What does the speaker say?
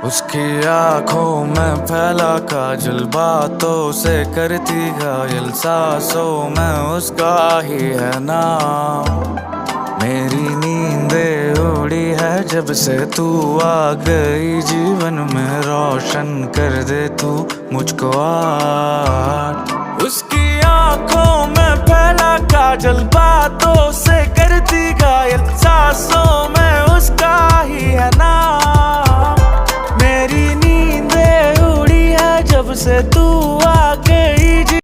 उसकी आंखों में फैला काजल, बातों से करती घायल, सांसों में उसका ही है नाम। मेरी नींदें उड़ी है जब से तू आ गई जीवन में, रोशन कर दे तू मुझको आज। उसकी आंखों में फैला काजल, बातों से करती घायल, सांस